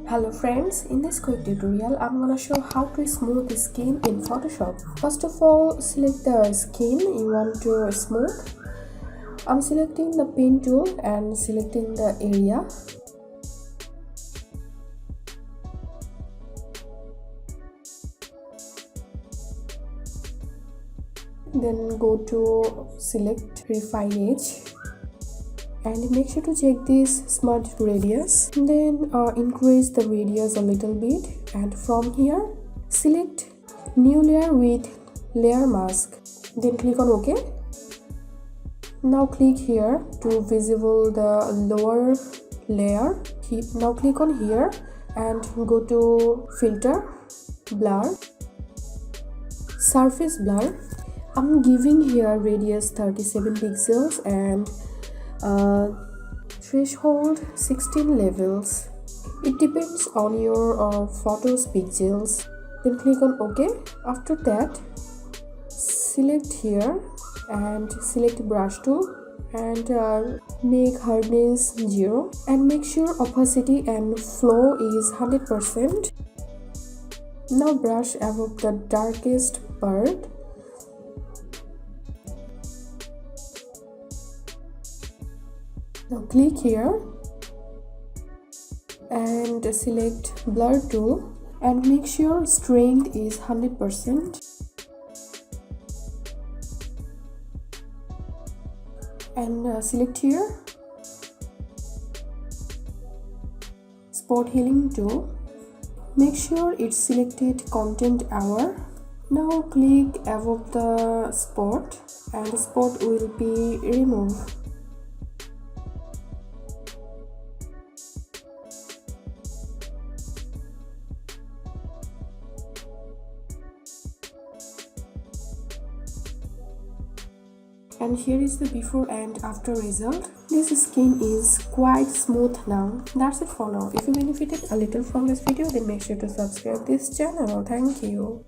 Hello friends, in this quick tutorial I'm gonna show how to smooth skin in Photoshop. First of all, select the skin you want to smooth. I'm selecting the pen tool and selecting the area. Then go to select refine edge and make sure to check this smudge radius. Then increase the radius a little bit, and from here select new layer with layer mask. Then click on OK. Now click here to visible the lower layer. Now click on here and go to filter, blur, surface blur. I'm giving here radius 37 pixels and threshold 16 levels. It depends on your photos pixels. Then click on OK. After that, select here and select brush tool and make hardness 0 and make sure opacity and flow is 100%. Now brush above the darkest part. Now click here and select blur tool and make sure strength is 100% and select here spot healing tool. Make sure it's selected content hour. Now click above the spot and the spot will be removed. And here is the before and after result. This skin is quite smooth now. That's it for now. If you benefited a little from this video, then make sure to subscribe this channel. Thank you.